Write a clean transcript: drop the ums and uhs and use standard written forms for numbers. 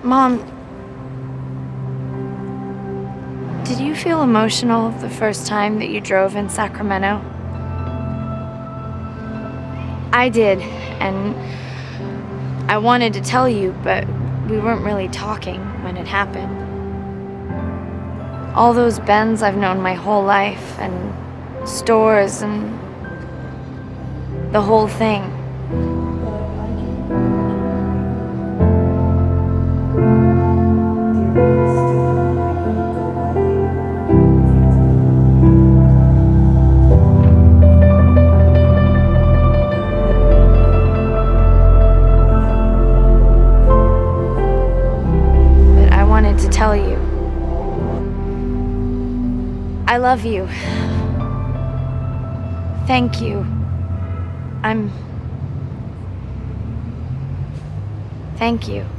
Mom, did you feel emotional the first time that you drove in Sacramento? I did, and I wanted to tell you, but we weren't really talking when it happened. All those Bens I've known my whole life, and stores, and the whole thing. But I wanted to tell you. I love you. Thank you. Thank you.